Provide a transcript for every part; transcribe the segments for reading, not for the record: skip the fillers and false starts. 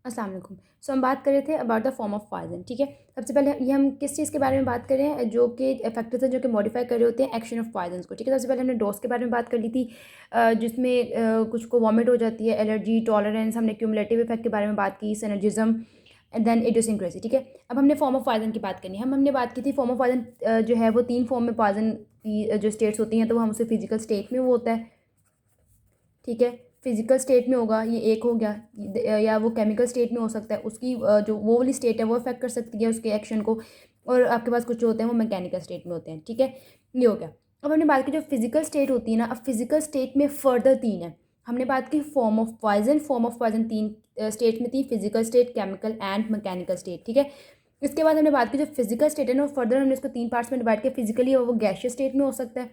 अस्सलाम वालेकुम। सो हम बात कर रहे थे about the form of poison, ठीक है। सबसे पहले ये हम किस चीज़ के बारे में बात कर रहे हैं, जो कि फैक्टर्स हैं जो कि मॉडिफाई कर रहे होते हैं एक्शन ऑफ पॉइजन्स को, ठीक है। सबसे पहले हमने डोज के बारे में बात कर ली थी, जिसमें कुछ को वॉमिट हो जाती है, एलर्जी, टॉलरेंस, हमने क्यूमुलेटिव इफेक्ट के बारे में बात की, सिनर्जिज्म एंड देन इडियोसिंक्रेसी, ठीक है। अब हमने फॉर्म ऑफ पॉइजन की बात करनी है। हमने बात की थी फॉर्म ऑफ पॉइजन जो है वो 3 फॉर्म में पॉइजन की जो स्टेट्स होती हैं, तो वो हम उसे फिजिकल स्टेट में वो होता है, ठीक है। फिजिकल स्टेट में होगा, ये एक हो गया, या वो केमिकल स्टेट में हो सकता है, उसकी जो वो वाली स्टेट है वो अफेक्ट कर सकती है उसके एक्शन को। और आपके पास कुछ जो होते हैं वो मैकेनिकल स्टेट में होते हैं, ठीक है। ये हो गया। अब हमने बात की जो फिजिकल स्टेट होती है ना, अब फिजिकल स्टेट में फर्दर 3 है। हमने बात की फॉर्म ऑफ पॉइजन 3 स्टेट में थी, physical state, chemical and mechanical state, ठीक है। इसके बाद हमने बात की जो फिजिकल स्टेट है ना, फर्दर हमने इसको 3 पार्ट्स में डिवाइड किया। फिजिकली वो गैशियस स्टेट में हो सकता है,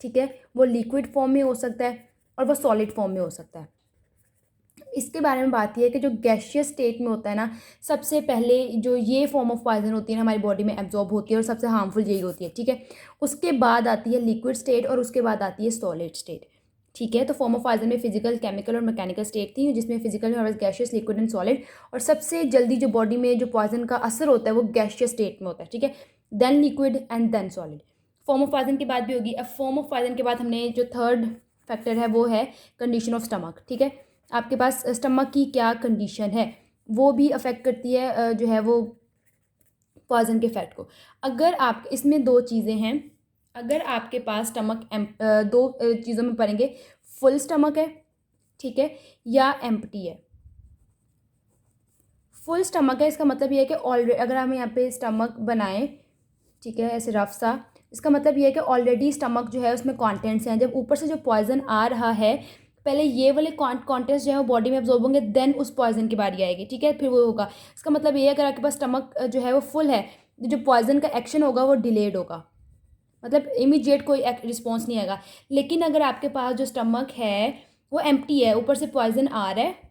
ठीक है, वो लिक्विड फॉर्म में हो सकता है, और वो सॉलिड फॉर्म में हो सकता है। इसके बारे में बात यह है कि जो गैशियस स्टेट में होता है ना, सबसे पहले जो ये फॉर्म ऑफ पॉइजन होती है ना, हमारी बॉडी में एब्जॉर्ब होती है और सबसे हार्मफुल यही होती है, ठीक है। उसके बाद आती है लिक्विड स्टेट और उसके बाद आती है सॉलिड स्टेट, ठीक है। तो फॉर्म ऑफ पॉइजन में फिजिकल, केमिकल और मैकेनिकल स्टेट थी, जिसमें फिजिकल में हमारे गैशियस, लिक्विड एंड सॉलिड। और सबसे जल्दी जो बॉडी में जो पॉइजन का असर होता है वो गैशियस स्टेट में होता है, ठीक है, then liquid and then solid. Form of poison की बात भी होगी। अब फॉर्म ऑफ पॉइजन के बाद हमने जो थर्ड फैक्टर है वो है कंडीशन ऑफ स्टमक, ठीक है। आपके पास स्टमक की क्या कंडीशन है वो भी अफेक्ट करती है जो है वो पॉइजन के इफेक्ट को। अगर आप इसमें 2 चीज़ें हैं, अगर आपके पास स्टमक 2 चीज़ों में पड़ेंगे, फुल स्टमक है, ठीक है, या एम्प्टी है। फुल स्टमक है, इसका मतलब ये है कि ऑलरेडी अगर हम यहाँ पे स्टमक बनाएं, ठीक है, ऐसे रफ सा, इसका मतलब ये है कि ऑलरेडी स्टमक जो है उसमें कॉन्टेंट्स हैं। जब ऊपर से जो पॉइजन आ रहा है, पहले ये वाले कॉन्टेंट्स जो है वो बॉडी में एब्जॉर्ब होंगे, देन उस पॉइजन की बारी आएगी, ठीक है, फिर वो होगा। इसका मतलब ये है अगर आपके पास स्टमक जो है वो फुल है, जो पॉइजन का एक्शन होगा वो डिलेड होगा, मतलब इमीडिएट कोई रिस्पॉन्स नहीं आएगा। लेकिन अगर आपके पास जो स्टमक है वो एम्प्टी है, ऊपर से पॉइजन आ रहा है,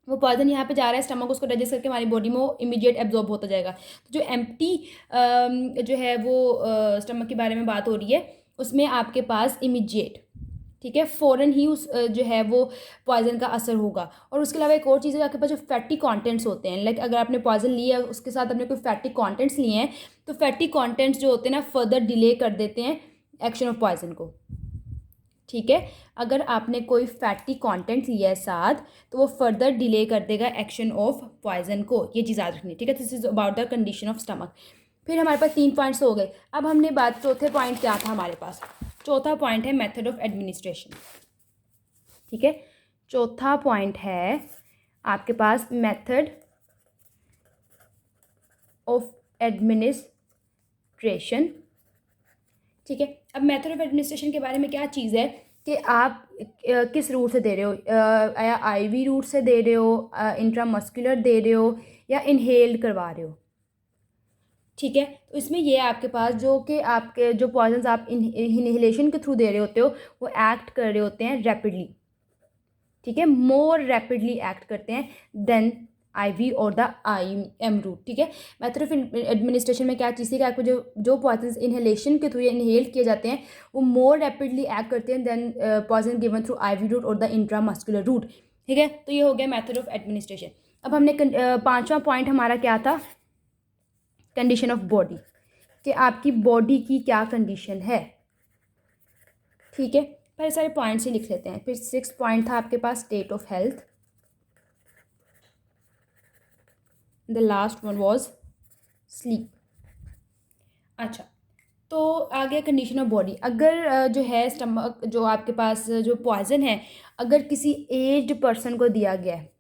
वो पॉइजन यहाँ पे जा रहा है, स्टमक उसको डाइजेस्ट करके हमारी बॉडी में वो इमीडिएट एब्जॉर्ब होता जाएगा। तो जो एम्प्टी जो है वो स्टमक के बारे में बात हो रही है, उसमें आपके पास इमीडिएट, ठीक है, फ़ौरन ही उस जो है वो पॉइजन का असर होगा। और उसके अलावा एक और चीज़ है, आपके पास जो फैटी कॉन्टेंट्स होते हैं, लाइक अगर आपने पॉइजन लिया है उसके साथ आपने कोई फैटी कॉन्टेंट्स लिए हैं, तो फैटी कॉन्टेंट्स जो होते हैं ना फर्दर डिले कर देते हैं एक्शन ऑफ पॉइजन को, ठीक है। अगर आपने कोई फैटी कंटेंट लिया है साथ, तो वो फर्दर डिले कर देगा एक्शन ऑफ पॉइजन को, ये चीज़ याद रखनी, ठीक है। This is about the condition of stomach. फिर हमारे पास 3 पॉइंट्स हो गए। अब हमने बात, चौथे पॉइंट क्या था हमारे पास, चौथा पॉइंट है मेथड ऑफ एडमिनिस्ट्रेशन, ठीक है। चौथा पॉइंट है आपके पास मेथड ऑफ एडमिनिस्ट्रेशन, ठीक है। अब मेथड ऑफ एडमिनिस्ट्रेशन के बारे में क्या चीज़ है कि आप किस रूट से दे रहे हो, या आईवी रूट से दे रहे हो, इंट्रामस्कुलर दे रहे हो, या इनहेल्ड करवा रहे हो, ठीक है। तो इसमें ये आपके पास जो कि आपके जो पॉइजन्स आप इनहेलेशन के थ्रू दे रहे होते हो वो एक्ट कर रहे होते हैं रैपिडली, ठीक है, मोर रैपिडली एक्ट करते हैं देन आईवी और द IM रूट, ठीक है। मेथड ऑफ एडमिनिस्ट्रेशन में क्या चीज़ है कि आपको जो पॉइजन इनहेलेशन के थ्रू या इनहेल किए जाते हैं वो मोर रैपिडली एक्ट करते हैं then poison given through IV route और द इंट्रामस्कुलर रूट, ठीक है। तो ये हो गया मेथड ऑफ एडमिनिस्ट्रेशन। अब हमने 5वां पॉइंट हमारा क्या था, कंडीशन ऑफ बॉडी, कि आपकी बॉडी की क्या कंडीशन है, ठीक है। पहले सारे पॉइंट्स ही लिख लेते हैं। फिर 6 पॉइंट था आपके पास state of health, the last one was sleep. अच्छा, तो आ गया कंडीशन ऑफ बॉडी। अगर जो है स्टमक जो आपके पास जो पॉइजन है अगर किसी एज्ड पर्सन को दिया गया है,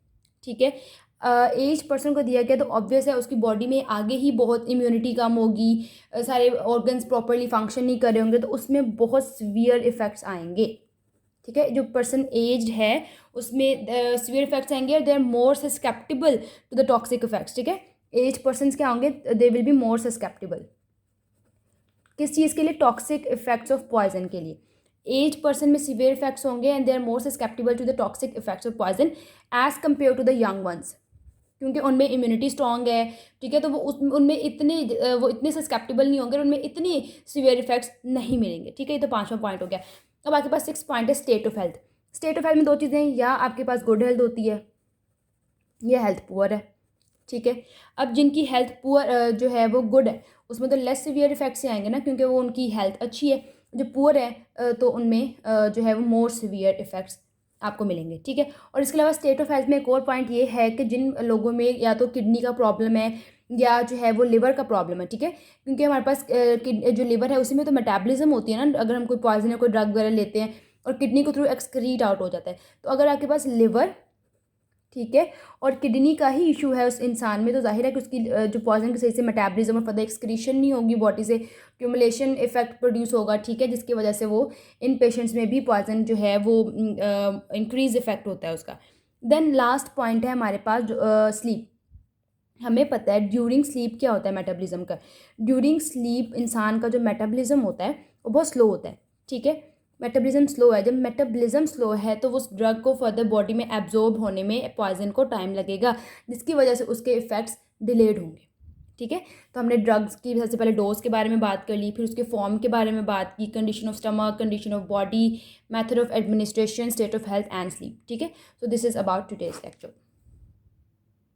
ठीक है, एज पर्सन को दिया गया, तो ऑब्वियस है उसकी बॉडी में आगे ही बहुत इम्यूनिटी कम होगी, सारे ऑर्गन्स प्रॉपरली फंक्शन नहीं कर रहे होंगे, तो उसमें बहुत सीवियर इफ़ेक्ट्स आएंगे, ठीक है। जो पर्सन एज्ड है उसमें सीवियर इफेक्ट्स आएंगे और they are more susceptible to the toxic effects, ठीक है। एज्ड पर्सन क्या होंगे, दे विल बी मोर सस्केप्टिबल किस चीज़ के लिए, टॉक्सिक इफेक्ट्स ऑफ पॉइजन के लिए। एज पर्सन में सीवियर इफेक्ट्स होंगे and they are more susceptible to the toxic effects of poison as compare to the young ones, क्योंकि उनमें इम्यूनिटी स्ट्रॉन्ग है, ठीक है, तो वो उनमें इतने सस्केप्टिबल नहीं होंगे और उनमें इतनी सीवियर इफेक्ट्स नहीं मिलेंगे, ठीक है। ये तो 5वां पॉइंट हो गया। अब आपके पास 6 पॉइंट है state of health. State of health में 2 चीज़ें हैं, या आपके पास गुड हेल्थ होती है ये हेल्थ पुअर है, ठीक है। अब जिनकी हेल्थ पुअर जो है वो गुड है, उसमें तो लेस सीवियर इफेक्ट्स से आएंगे ना, क्योंकि वो उनकी हेल्थ अच्छी है। जो पुअर है तो उनमें जो है वो मोर सीवियर इफेक्ट्स आपको मिलेंगे, ठीक है। और इसके अलावा स्टेट ऑफ हेल्थ में एक और पॉइंट ये है कि जिन लोगों में या तो किडनी का प्रॉब्लम है या जो है वो लिवर का प्रॉब्लम है, ठीक है, क्योंकि हमारे पास जो लिवर है उसी में तो मेटाबॉलिज्म होती है ना, अगर हम कोई पॉइजन या कोई ड्रग वगैरह लेते हैं और किडनी को थ्रू एक्सक्रीट आउट हो जाता है। तो अगर आपके पास लिवर, ठीक है, और किडनी का ही इशू है उस इंसान में, तो जाहिर है कि उसकी जो पॉइजन की सही से मेटाबॉलिज्म और फर्दर एक्सक्रीशन नहीं होगी, बॉडी से क्यूमुलेशन इफेक्ट प्रोड्यूस होगा, ठीक है, जिसकी वजह से वो इन पेशेंट्स में भी पॉइजन जो है वो इंक्रीज इफेक्ट होता है उसका। देन लास्ट पॉइंट है हमारे पास स्लीप। हमें पता है ड्यूरिंग स्लीप क्या होता है मेटाबॉलिज्म का। ड्यूरिंग स्लीप इंसान का जो मेटाबॉलिज्म होता है वो बहुत स्लो होता है, ठीक है। मेटाबॉलिज्म स्लो है, जब मेटाबॉलिज्म स्लो है तो उस ड्रग को फर्दर बॉडी में एब्जॉर्ब होने में पॉइजन को टाइम लगेगा, जिसकी वजह से उसके इफ़ेक्ट्स डिलेड होंगे, ठीक है। तो हमने ड्रग्स की सबसे पहले डोज के बारे में बात कर ली, फिर उसके फॉर्म के बारे में बात की, condition of stomach, condition of body, method of administration, state of health and sleep, ठीक है। So this is about today's lecture.